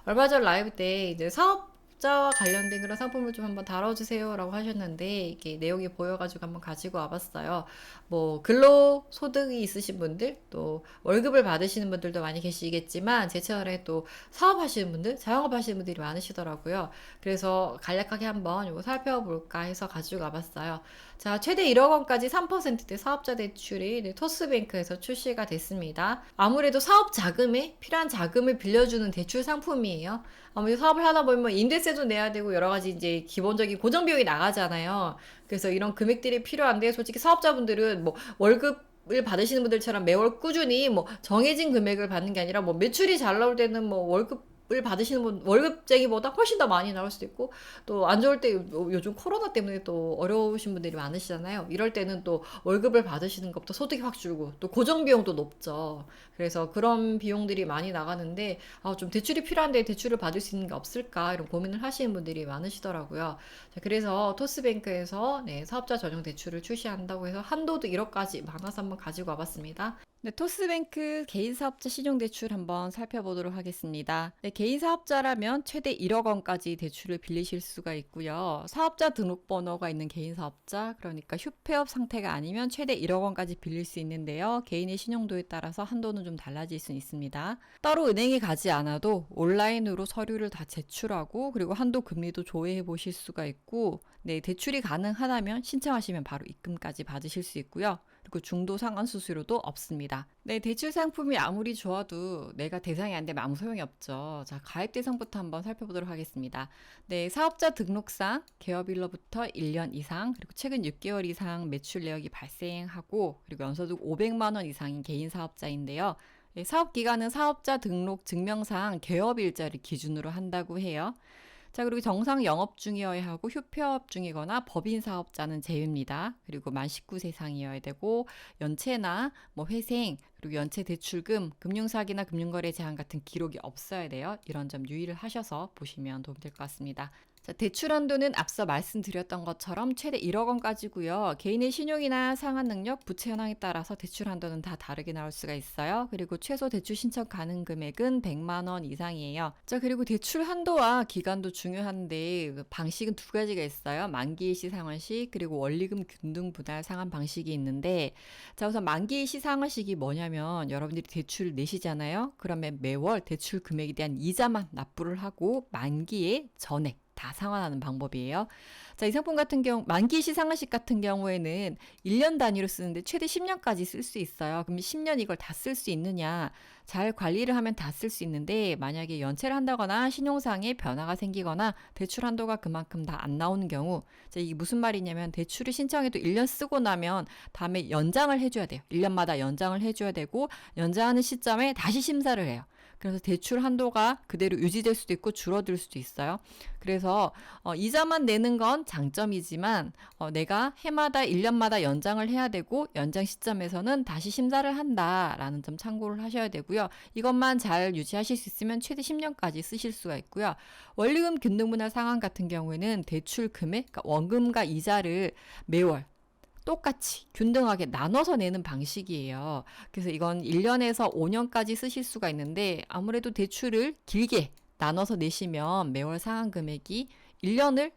얼마 전 라이브 때 이제 사업자와 관련된 그런 상품을 좀 한번 다뤄주세요라고 하셨는데 이게 내용이 보여가지고 한번 가지고 와봤어요. 뭐 근로소득이 있으신 분들 또 월급을 받으시는 분들도 많이 계시겠지만 제 채널에 또 사업하시는 분들, 자영업하시는 분들이 많으시더라고요. 그래서 간략하게 한번 이거 살펴볼까 해서 가지고 와봤어요. 자, 최대 1억 원까지 3%대 사업자 대출이 토스뱅크에서 출시가 됐습니다. 아무래도 사업 자금에 필요한 자금을 빌려주는 대출 상품이에요. 아무래도 사업을 하다 보면 임대세도 내야 되고 여러 가지 이제 기본적인 고정 비용이 나가잖아요. 그래서 이런 금액들이 필요한데 솔직히 사업자분들은 뭐 월급을 받으시는 분들처럼 매월 꾸준히 뭐 정해진 금액을 받는 게 아니라 뭐 매출이 잘 나올 때는 뭐 월급을 받으시는 분 월급쟁이보다 훨씬 더 많이 나올 수도 있고 또 안 좋을 때 요즘 코로나 때문에 또 어려우신 분들이 많으시잖아요. 이럴 때는 또 월급을 받으시는 것부터 소득이 확 줄고 또 고정 비용도 높죠. 그래서 그런 비용들이 많이 나가는데 좀 대출이 필요한데 대출을 받을 수 있는 게 없을까 이런 고민을 하시는 분들이 많으시더라고요. 자, 그래서 토스뱅크에서 네, 사업자 전용 대출을 출시한다고 해서 한도도 1억까지 많아서 한번 가지고 와봤습니다. 네, 토스뱅크 개인사업자 신용대출 한번 살펴보도록 하겠습니다. 네, 개인사업자라면 최대 1억 원까지 대출을 빌리실 수가 있고요. 사업자 등록번호가 있는 개인사업자, 그러니까 휴폐업 상태가 아니면 최대 1억 원까지 빌릴 수 있는데요. 개인의 신용도에 따라서 한도는 좀 달라질 수 있습니다. 따로 은행에 가지 않아도 온라인으로 서류를 다 제출하고 그리고 한도 금리도 조회해 보실 수가 있고 네, 대출이 가능하다면 신청하시면 바로 입금까지 받으실 수 있고요. 그리고 중도 상환 수수료도 없습니다. 네, 대출 상품이 아무리 좋아도 내가 대상이 안 되면 아무 소용이 없죠. 자, 가입 대상부터 한번 살펴보도록 하겠습니다. 네, 사업자 등록상 개업일로부터 1년 이상, 그리고 최근 6개월 이상 매출 내역이 발생하고, 그리고 연소득 500만 원 이상인 개인 사업자인데요. 네, 사업 기간은 사업자 등록 증명상 개업 일자를 기준으로 한다고 해요. 자, 그리고 정상 영업 중이어야 하고 휴폐업 중이거나 법인 사업자는 제외입니다. 그리고 만 19세 이상이어야 되고 연체나 뭐 회생, 그리고 연체 대출금, 금융사기나 금융거래 제한 같은 기록이 없어야 돼요. 이런 점 유의를 하셔서 보시면 도움될 것 같습니다. 자, 대출 한도는 앞서 말씀드렸던 것처럼 최대 1억 원까지고요. 개인의 신용이나 상환 능력, 부채 현황에 따라서 대출 한도는 다 다르게 나올 수가 있어요. 그리고 최소 대출 신청 가능 금액은 100만 원 이상이에요. 자, 그리고 대출 한도와 기간도 중요한데 그 방식은 두 가지가 있어요. 만기 일시 상환식 그리고 원리금 균등 분할 상환 방식이 있는데 자, 우선 만기 일시 상환식이 뭐냐면 여러분들이 대출을 내시잖아요. 그러면 매월 대출 금액에 대한 이자만 납부를 하고 만기에 전액 다 상환하는 방법이에요. 자, 이 상품 같은 경우 만기 시상한식 같은 경우에는 1년 단위로 쓰는데 최대 10년까지 쓸 수 있어요. 그럼 10년 이걸 다 쓸 수 있느냐? 잘 관리를 하면 다 쓸 수 있는데 만약에 연체를 한다거나 신용상에 변화가 생기거나 대출 한도가 그만큼 다 안 나오는 경우 자, 이게 무슨 말이냐면 대출을 신청해도 1년 쓰고 나면 다음에 연장을 해줘야 돼요. 1년마다 연장을 해줘야 되고 연장하는 시점에 다시 심사를 해요. 그래서 대출 한도가 그대로 유지될 수도 있고 줄어들 수도 있어요. 그래서 이자만 내는 건 장점이지만 내가 해마다 1년마다 연장을 해야 되고 연장 시점에서는 다시 심사를 한다라는 점 참고를 하셔야 되고요. 이것만 잘 유지하실 수 있으면 최대 10년까지 쓰실 수가 있고요. 원리금 균등분할 상환 같은 경우에는 대출 금액, 그러니까 원금과 이자를 매월 똑같이 균등하게 나눠서 내는 방식이에요. 그래서 이건 1년에서 5년까지 쓰실 수가 있는데 아무래도 대출을 길게 나눠서 내시면 매월 상환 금액이 1년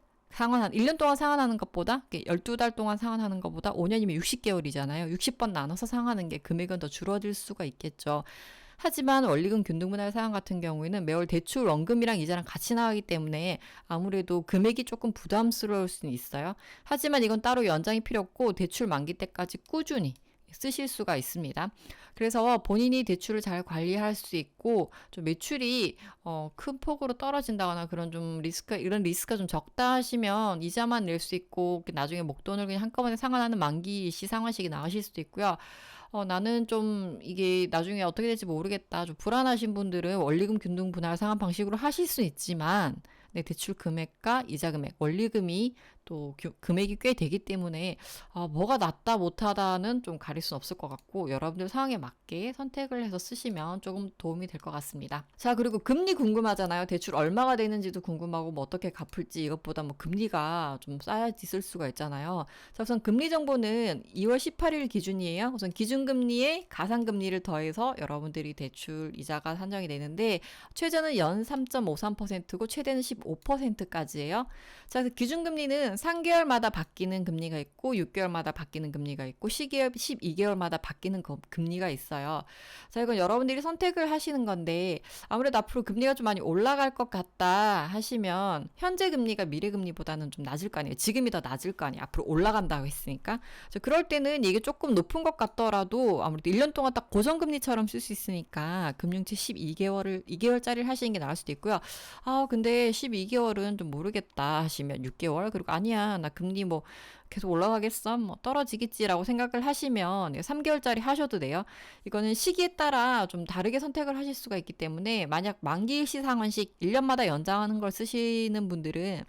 동안 상환하는 것보다 12달 동안 상환하는 것보다 5년이면 60개월이잖아요. 60번 나눠서 상환하는 게 금액은 더 줄어들 수가 있겠죠. 하지만 원리금 균등분할 상환 같은 경우에는 매월 대출 원금이랑 이자랑 같이 나가기 때문에 아무래도 금액이 조금 부담스러울 수는 있어요. 하지만 이건 따로 연장이 필요 없고 대출 만기 때까지 꾸준히 쓰실 수가 있습니다. 그래서 본인이 대출을 잘 관리할 수 있고 좀 매출이 큰 폭으로 떨어진다거나 그런 좀 이런 리스크가 좀 적다 하시면 이자만 낼 수 있고 나중에 목돈을 그냥 한꺼번에 상환하는 만기 시상환식이 나으실 수도 있고요. 나는 좀 이게 나중에 어떻게 될지 모르겠다. 좀 불안하신 분들은 원리금 균등 분할 상환 방식으로 하실 수 있지만 네, 대출 금액과 이자 금액, 원리금이 또 금액이 꽤 되기 때문에 뭐가 낫다 못하다는 좀 가릴 수는 없을 것 같고 여러분들 상황에 맞게 선택을 해서 쓰시면 조금 도움이 될 것 같습니다. 자, 그리고 금리 궁금하잖아요. 대출 얼마가 되는지도 궁금하고 뭐 어떻게 갚을지 이것보다 뭐 금리가 좀 쌓야지 쓸 수가 있잖아요. 자, 우선 금리 정보는 2월 18일 기준이에요. 우선 기준 기준금리에 가산금리를 더해서 여러분들이 대출 이자가 산정이 되는데 최저는 연 3.53%고 최대는 15%까지예요. 자, 그래서 기준금리는 3개월마다 바뀌는 금리가 있고 6개월마다 바뀌는 금리가 있고 12개월마다 바뀌는 금리가 있어요. 자, 이건 여러분들이 선택을 하시는 건데 아무래도 앞으로 금리가 좀 많이 올라갈 것 같다 하시면 현재 금리가 미래 금리보다는 좀 낮을 거 아니에요. 지금이 더 낮을 거 아니에요. 앞으로 올라간다고 했으니까. 그럴 때는 이게 조금 높은 것 같더라도 아무래도 1년 동안 딱 고정금리처럼 쓸 수 있으니까 금융채 2개월짜리를 하시는 게 나을 수도 있고요. 아, 근데 12개월은 좀 모르겠다 하시면 6개월, 그리고 아니야, 나 금리 뭐 계속 올라가겠어? 뭐 떨어지겠지라고 생각을 하시면 3개월짜리 하셔도 돼요. 이거는 시기에 따라 좀 다르게 선택을 하실 수가 있기 때문에 만약 만기일시 상환식 1년마다 연장하는 걸 쓰시는 분들은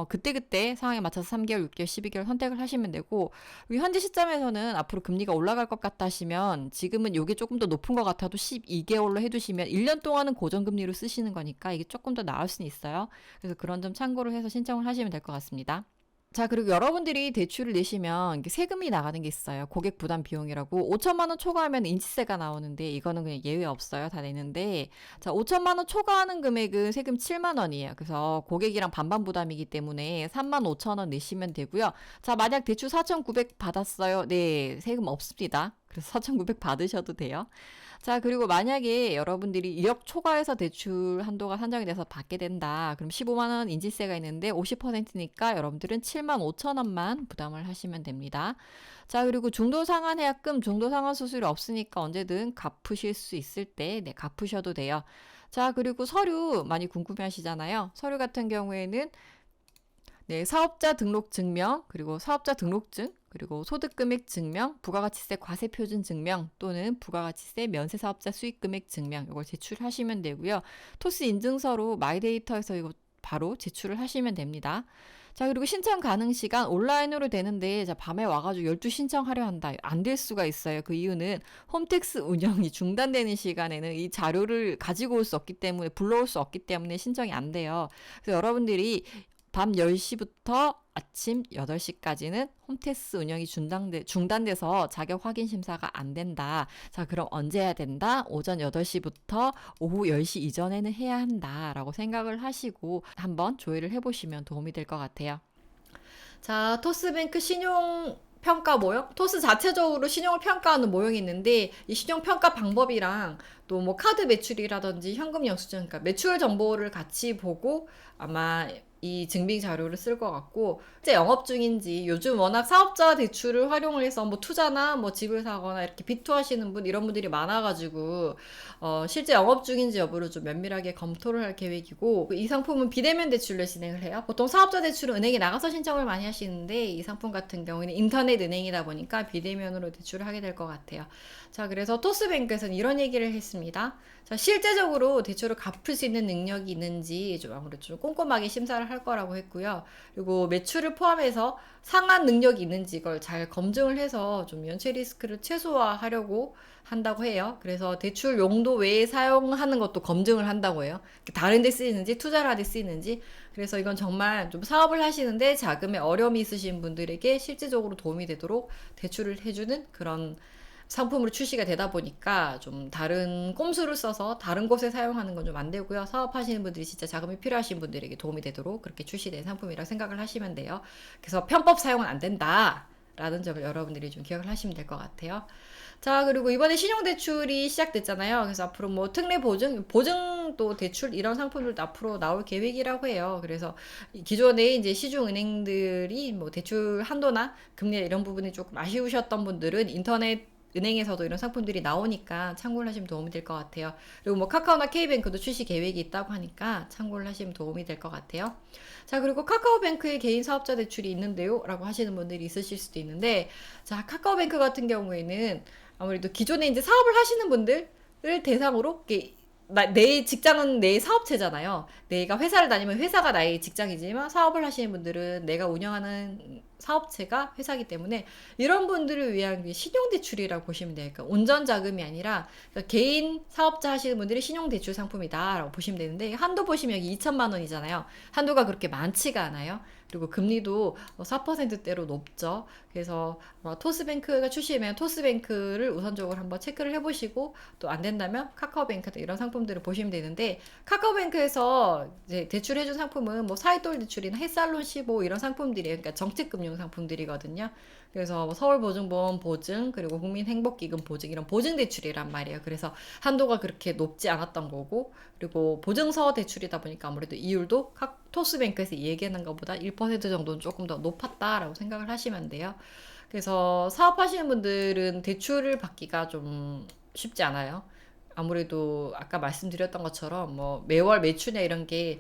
그때그때 상황에 맞춰서 3개월, 6개월, 12개월 선택을 하시면 되고, 현재 시점에서는 앞으로 금리가 올라갈 것 같다 하시면 지금은 이게 조금 더 높은 것 같아도 12개월로 해두시면 1년 동안은 고정금리로 쓰시는 거니까 이게 조금 더 나을 수는 있어요. 그래서 그런 점 참고를 해서 신청을 하시면 될 것 같습니다. 자, 그리고 여러분들이 대출을 내시면 세금이 나가는 게 있어요. 고객 부담 비용이라고. 5천만 원 초과하면 인지세가 나오는데 이거는 그냥 예외 없어요. 다 내는데. 자, 5천만 원 초과하는 금액은 세금 7만 원이에요. 그래서 고객이랑 반반 부담이기 때문에 3만 5천 원 내시면 되고요. 자, 만약 대출 4,900 받았어요. 네, 세금 없습니다. 그래서 4,900 받으셔도 돼요. 자, 그리고 만약에 여러분들이 2억 초과해서 대출 한도가 산정이 돼서 받게 된다. 그럼 15만 원 인지세가 있는데 50%니까 여러분들은 7만 5천 원만 부담을 하시면 됩니다. 자, 그리고 중도상환해약금, 중도상환 수수료 없으니까 언제든 갚으실 수 있을 때 갚으셔도 돼요. 자, 그리고 서류 많이 궁금해 하시잖아요. 서류 같은 경우에는 사업자 등록 증명, 그리고 사업자 등록증, 그리고 소득금액 증명, 부가가치세 과세표준 증명 또는 부가가치세 면세사업자 수익금액 증명, 이걸 제출하시면 되고요. 토스 인증서로 마이데이터에서 이거 바로 제출을 하시면 됩니다. 자, 그리고 신청 가능 시간 온라인으로 되는데, 자, 밤에 와가지고 12 신청하려 한다. 안 될 수가 있어요. 그 이유는 홈택스 운영이 중단되는 시간에는 이 자료를 가지고 올 수 없기 때문에, 불러올 수 없기 때문에 신청이 안 돼요. 그래서 여러분들이 밤 10시부터 아침 8시까지는 홈택스 운영이 중단돼서 자격 확인 심사가 안 된다. 자, 그럼 언제 해야 된다? 오전 8시부터 오후 10시 이전에는 해야 한다라고 생각을 하시고 한번 조회를 해보시면 도움이 될 것 같아요. 자, 토스뱅크 신용 평가 모형? 토스 자체적으로 신용을 평가하는 모형이 있는데 이 신용 평가 방법이랑 또 뭐 카드 매출이라든지 현금 영수증, 그러니까 매출 정보를 같이 보고 아마 이 증빙 자료를 쓸 것 같고, 실제 영업 중인지, 요즘 워낙 사업자 대출을 활용을 해서 뭐 투자나 뭐 집을 사거나 이렇게 비투하시는 분, 이런 분들이 많아가지고 실제 영업 중인지 여부를 좀 면밀하게 검토를 할 계획이고, 이 상품은 비대면 대출로 진행을 해요. 보통 사업자 대출은 은행에 나가서 신청을 많이 하시는데 이 상품 같은 경우에는 인터넷 은행이다 보니까 비대면으로 대출을 하게 될 것 같아요. 자, 그래서 토스뱅크에서는 이런 얘기를 했습니다. 자, 실제적으로 대출을 갚을 수 있는 능력이 있는지 좀 아무래도 좀 꼼꼼하게 심사를 할 거라고 했고요. 그리고 매출을 포함해서 상환 능력이 있는지 이걸 잘 검증을 해서 좀 연체 리스크를 최소화하려고 한다고 해요. 그래서 대출 용도 외에 사용하는 것도 검증을 한다고 해요. 다른 데 쓰이는지 투자를 하는 데 쓰이는지. 그래서 이건 정말 좀 사업을 하시는데 자금에 어려움이 있으신 분들에게 실질적으로 도움이 되도록 대출을 해주는 그런 상품으로 출시가 되다 보니까 좀 다른 꼼수를 써서 다른 곳에 사용하는 건 좀 안 되고요. 사업하시는 분들이 진짜 자금이 필요하신 분들에게 도움이 되도록 그렇게 출시된 상품이라고 생각을 하시면 돼요. 그래서 편법 사용은 안 된다 라는 점을 여러분들이 좀 기억을 하시면 될 것 같아요. 자, 그리고 이번에 신용대출이 시작됐잖아요. 그래서 앞으로 뭐 특례 보증 또 대출 이런 상품들도 앞으로 나올 계획이라고 해요. 그래서 기존에 이제 시중은행들이 뭐 대출 한도나 금리 이런 부분이 조금 아쉬우셨던 분들은 인터넷 은행에서도 이런 상품들이 나오니까 참고를 하시면 도움이 될 것 같아요. 그리고 뭐 카카오나 K뱅크도 출시 계획이 있다고 하니까 참고를 하시면 도움이 될 것 같아요. 자, 그리고 카카오뱅크에 개인 사업자 대출이 있는데요 라고 하시는 분들이 있으실 수도 있는데, 자, 카카오뱅크 같은 경우에는 아무래도 기존에 이제 사업을 하시는 분들을 대상으로 내 직장은 내 사업체잖아요. 내가 회사를 다니면 회사가 나의 직장이지만 사업을 하시는 분들은 내가 운영하는 사업체가 회사기 때문에 이런 분들을 위한 게 신용대출이라고 보시면 돼요. 그러니까 온전자금이 아니라 그러니까 개인 사업자 하시는 분들이 신용대출 상품이다라고 보시면 되는데 한도 보시면 여기 2천만 원이잖아요. 한도가 그렇게 많지가 않아요. 그리고 금리도 4%대로 높죠. 그래서 토스뱅크가 출시되면 토스뱅크를 우선적으로 한번 체크를 해보시고 또 안 된다면 카카오뱅크 이런 상품들을 보시면 되는데 카카오뱅크에서 이제 대출해준 상품은 뭐 사이돌 대출이나 햇살론 15 이런 상품들이에요. 그러니까 정책금융 상품들이거든요. 그래서 뭐 서울보증보험 보증 그리고 국민행복기금 보증 이런 보증 대출이란 말이에요. 그래서 한도가 그렇게 높지 않았던 거고 그리고 보증서 대출이다 보니까 아무래도 이율도 토스뱅크에서 얘기하는 것보다 1% 정도는 조금 더 높았다라고 생각을 하시면 돼요. 그래서 사업하시는 분들은 대출을 받기가 좀 쉽지 않아요. 아무래도 아까 말씀드렸던 것처럼 뭐 매월 매출이나 이런 게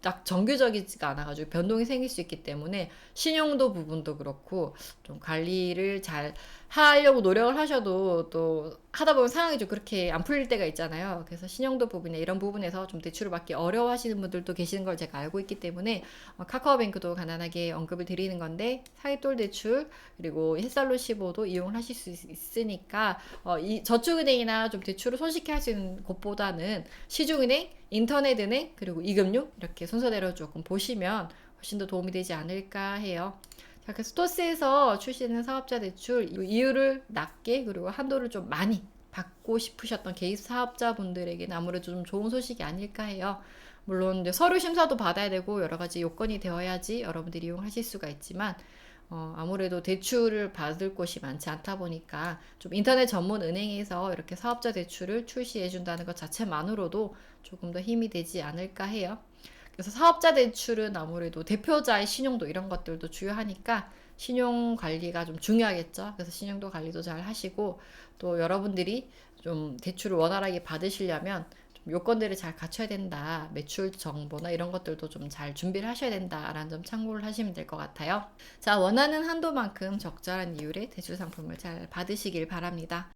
딱 정규적이지가 않아가지고 변동이 생길 수 있기 때문에 신용도 부분도 그렇고 좀 관리를 잘 하려고 노력을 하셔도 또 하다 보면 상황이 좀 그렇게 안 풀릴 때가 있잖아요. 그래서 신용도 부분에 이런 부분에서 좀 대출을 받기 어려워하시는 분들도 계시는 걸 제가 알고 있기 때문에 카카오뱅크도 간단하게 언급을 드리는 건데 사이돌 대출 그리고 햇살로 15도 이용을 하실 수 있으니까 이 저축은행이나 좀 대출을 손쉽게 할 수 있는 곳보다는 시중은행, 인터넷은행 그리고 이금융 이렇게 순서대로 조금 보시면 훨씬 더 도움이 되지 않을까 해요. 자, 그래서 토스에서 출시되는 사업자 대출 이율을 낮게 그리고 한도를 좀 많이 받고 싶으셨던 개인 사업자분들에게는 아무래도 좀 좋은 소식이 아닐까 해요. 물론 이제 서류 심사도 받아야 되고 여러 가지 요건이 되어야지 여러분들이 이용하실 수가 있지만 아무래도 대출을 받을 곳이 많지 않다 보니까 좀 인터넷 전문 은행에서 이렇게 사업자 대출을 출시해 준다는 것 자체만으로도 조금 더 힘이 되지 않을까 해요. 그래서 사업자 대출은 아무래도 대표자의 신용도 이런 것들도 중요하니까 신용 관리가 좀 중요하겠죠. 그래서 신용도 관리도 잘 하시고 또 여러분들이 좀 대출을 원활하게 받으시려면 좀 요건들을 잘 갖춰야 된다. 매출 정보나 이런 것들도 좀 잘 준비를 하셔야 된다라는 점 참고를 하시면 될 것 같아요. 자, 원하는 한도만큼 적절한 이율의 대출 상품을 잘 받으시길 바랍니다.